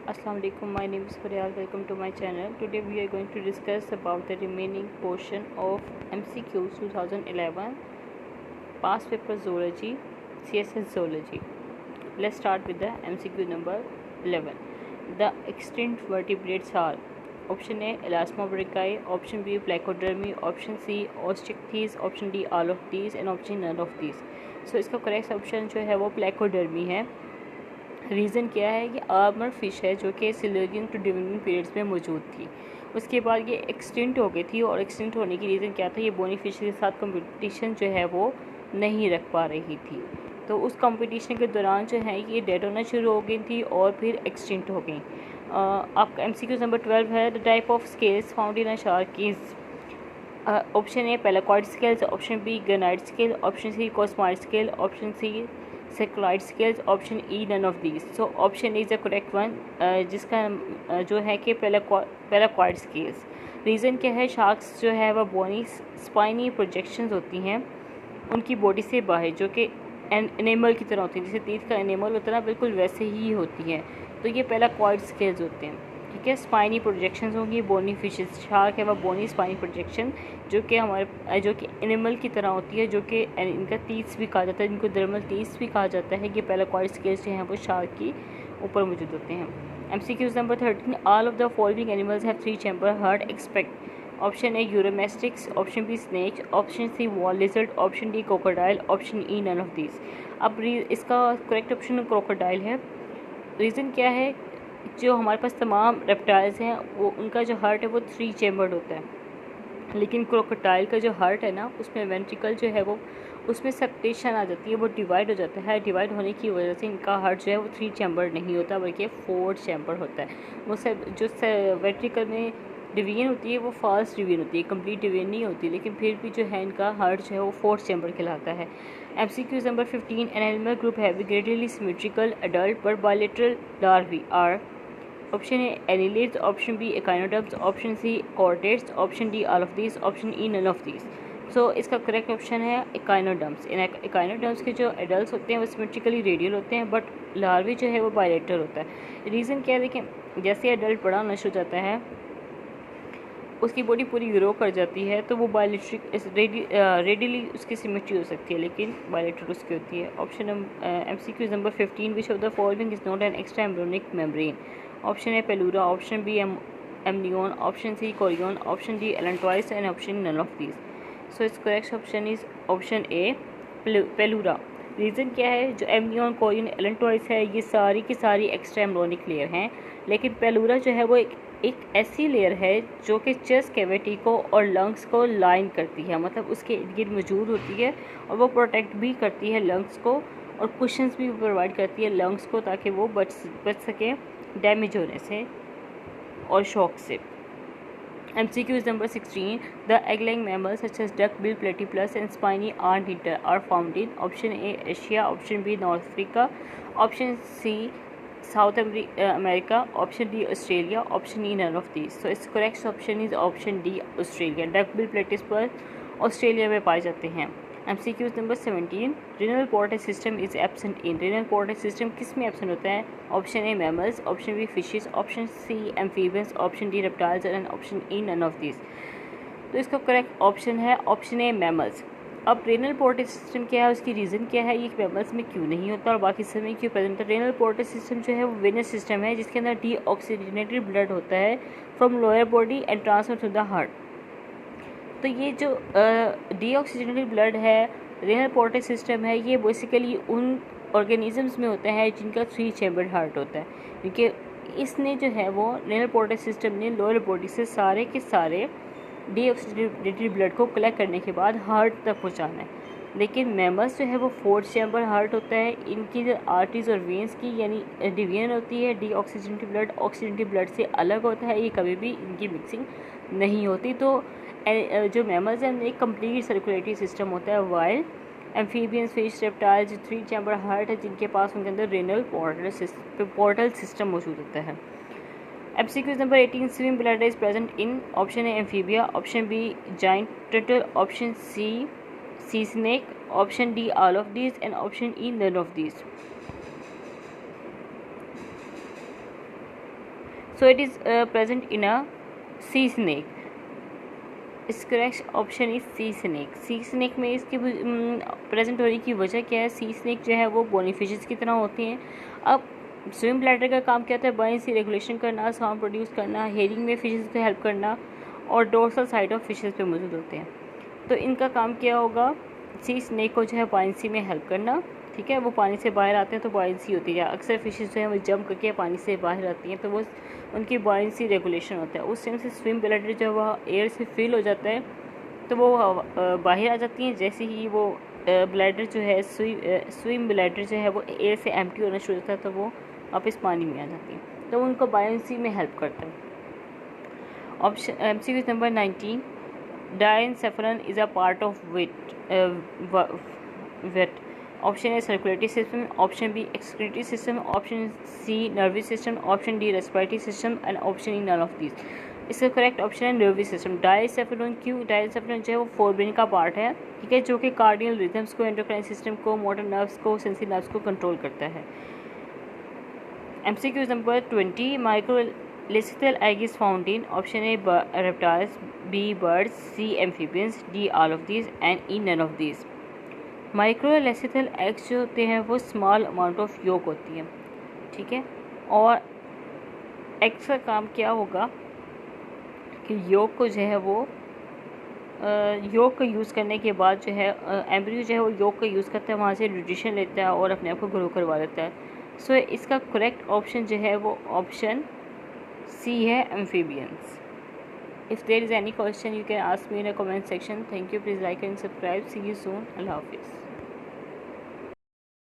Assalamu alaikum. My name is Faryal. Welcome to my channel. Today we are going to discuss about the remaining portion of MCQs 2011 past paper zoology, CSS zoology. Let's start with the MCQ number 11. The extinct vertebrates are option A Elasmobrachiae, option B Placodermi, option C Osteichthyes, option D all of these and option none of these. So इसका correct option जो है वो प्लेकोडर्मी है. Reason क्या है कि armour fish है जो कि सिल्वरियन टू डिविनिंग पीरियड्स में मौजूद थी. उसके बाद ये एक्सटिंक्ट हो गई थी और एक्सटिंक्ट होने की रीज़न क्या था, ये बोनी फिश के साथ कंपटीशन जो है वो नहीं रख पा रही थी. तो उस कंपटीशन के दौरान जो है ये डेड होना शुरू हो गई थी और फिर एक्सटिंक्ट हो गई. आपका MCQ नंबर 12 है. The type of scales found in a shark is option A placoid scales, option B granite scale, option C cosmoid scale, option C cycloid scales, option E none of these. So option is the correct one, जिसका जो है कि पेलाकॉइड scales. Reason क्या है, sharks जो है वह बोनी spiny projections होती हैं उनकी बॉडी से बाहर, जो कि एनिमल की तरह होती है. जैसे तीत का एनिमल होता है ना, बिल्कुल वैसे ही होती हैं. तो ये पेलाकॉइड स्केल्स होते हैं. ठीक है, स्पाइनी प्रोजेक्शंस होंगी. बोनी फिशेस शार्क है वह बोनी स्पाइनी प्रोजेक्शन जो कि एनिमल की तरह होती है, जो कि इनका तीस भी कहा जाता है, इनको दर्मल तीस भी कहा जाता है. कि पेलाकॉइड स्केल्स जो हैं वो शार्क की ऊपर मौजूद होते हैं. MCQ number 13. All of the following animals have 3 chamber heart except. Option A uromastix, option B snake, option C wall lizard, option D crocodile, option E none of these. अब इसका करेक्ट ऑप्शन क्रोकोडाइल है. Reason क्या है, जो हमारे पास तमाम reptiles हैं वो उनका जो हार्ट है वो 3 चैम्बर्ड होता है, लेकिन क्रोकोडाइल का जो हार्ट है ना उसमें वेंट्रिकल जो है वो उसमें सक्टेशन आ जाती है, वो डिवाइड हो जाता है. डिवाइड होने की वजह से इनका हार्ट जो है वो 3 चैम्बर्ड नहीं होता बल्कि 4 चैम्बर होता है. वो सब जो वेंट्रिकल में डिवीजन होती है वो फास्ट डिवीजन होती है, कंप्लीट डिवीजन नहीं होती, लेकिन फिर भी जो है इनका हार्ट जो है वो 4 चैम्बर कहलाता है. MCQ number 15. An animal group है ग्रेडली सिमेट्रिकल एडल्ट पर bilateral larvae are. Option A annelids, option B echinoderms, option C chordates, option D all of this, option E none of this. So इसका correct option है echinoderms. इन echinoderms के जो adult होते हैं वो symmetrically radial होते हैं, बट लार्वी जो है वो बायलेटरल होता है. रीज़न क्या है, देखें जैसे एडल्ट बड़ा होना शुरू हो जाता है उसकी बॉडी पूरी ग्रो कर जाती है तो वो बायलेट्रिक रेडिली उसकी सिमेट्री हो सकती है, लेकिन बायलेटरल उसकी होती है. Option MCQ number 15. Which of the following is not an extra embryonic membrane. Option A pleura, option B amnion, option C chorion, option D allantois and option none of these. So this correct option is option A pleura. Reason क्या है, जो amnion, chorion, allantois है ये सारी की सारी extra embryonic layer हैं, लेकिन पेलूरा जो है वो एक ऐसी लेयर है जो कि चेस्ट कैविटी को और लंग्स को लाइन करती है, मतलब उसके इर्द गिर्द मौजूद होती है और वो प्रोटेक्ट भी करती है लंग्स को और कुशंस भी प्रोवाइड करती है लंग्स को ताकि वो बच सके डैमेज होने से और शॉक से. MCQ number 16. The egg-lying mammals such as duck bill, platypus and spiny ant-eater are found in option A Asia, option B North Africa, option C South America, option D Australia, option E none of these. So its correct option is option D Australia. duck bill platypus Australia में पाए जाते हैं. MCQ number 17. Renal portal system is absent in. Renal portal system किस में absent होता है? Option A mammals, option B fishes, option C amphibians, option D reptiles and option E none of this. तो इसका करेक्ट ऑप्शन है option A mammals. अब renal portal system क्या है, उसकी रीज़न क्या है, ये मैमल्स में क्यों नहीं होता और बाकी सब में क्यों प्रेजेंट है? रेनल पोर्टल सिस्टम जो है वो वेनस सिस्टम है जिसके अंदर डीऑक्सीजनेटेड ब्लड होता है from lower body and transfer to the heart. तो ये जो डीऑक्सीजनेटेड ब्लड है, रेनल पोर्टल सिस्टम है, ये बेसिकली उन ऑर्गेनिजम्स में होता है जिनका 3 चैम्बर हार्ट होता है, क्योंकि इसने जो है वो रेनल पोर्टल सिस्टम ने लोअर बॉडी से सारे के सारे डीऑक्सीजनेटेड ब्लड को कलेक्ट करने के बाद हार्ट तक पहुंचाना है. लेकिन मैमल्स जो है वो 4 चैम्बर हार्ट होता है. इनकी जो आर्टरीज और वेंस की यानी डिवीजन होती है, डीऑक्सीजनेटेड ब्लड ऑक्सीजनेटेड ब्लड से अलग होता है, ये कभी भी इनकी मिक्सिंग नहीं होती. तो जो मैमल्स हैं एक कंप्लीट सर्कुलेटरी सिस्टम होता है, while amphibians, fish, reptiles 3 chamber heart है जिनके पास उनके अंदर रेनल पोर्टल सिस्टम मौजूद होता है. MCQ number 18. Swim bladder is present in. Option A amphibia, option B giant turtle, option C snake, option D all of these and option E none of these. So it is present in a sea snake. इस correct option is sea snake. Sea snake में इसकी present होने की वजह क्या है? सी snake जो है वो बोनी फिशेस की तरह होती हैं. अब स्विम ब्लैडर का काम क्या होता है? बायंसी रेगुलेशन करना, साउंड प्रोड्यूस करना, हेयरिंग में फिशेस को हेल्प करना, और डोर्सल साइड ऑफ फिशेस पे मौजूद होते हैं. तो इनका काम क्या होगा? सी स्नेक को जो है बायंसी में हेल्प करना. ठीक है, वो पानी से बाहर आते हैं तो बायंसी होती है. अक्सर फिशेस जो है वो जंप करके पानी से बाहर आती हैं तो वो उनकी बायंसी रेगुलेशन होता है. उस टाइम से स्विम ब्लैडर जो है वह एयर से फिल हो जाता है तो वो बाहर आ जाती हैं. जैसे ही वो ब्लैडर जो है स्विम ब्लैडर जो है वो एयर से एम्प्टी होना शुरू होता है तो वो वापस पानी में आ जाती हैं. तो उनको बायंसी में हेल्प करता है. Option MCQ number 19. Diencephalon is a part of what. Option A circulatory system, option B excretory system, option C nervous system, option D respiratory system and option E none of these. इसका correct option है nervous system. Diencephalon क्यों? Diencephalon जो है वो forebrain का part है. ठीक है, जो कि कार्डियल रिथम्स को, एंडोक्राइन सिस्टम को, मोटर नर्व्स को, सेंसरी नर्व्स को कंट्रोल करता है. MCQ number 20. Microlecithal egg is found in. Option A reptiles, B birds, C amphibians, D all of these and E none of these. Microlecithal eggs जो होते हैं वो small amount of योक होती है. ठीक है, और एग्स का काम क्या होगा कि योक को जो है वो योक का यूज़ करने के बाद जो है एम्ब्रियो जो है वो योक का यूज़ करता है, वहाँ से न्यूट्रिशन लेता है और अपने आप को ग्रो करवा लेता है. सो इसका करेक्ट ऑप्शन जो है वो ऑप्शन सी है, amphibians. If there is any question you can ask me in a comment section. Thank you. Please like and subscribe. See you soon. Allah Hafiz.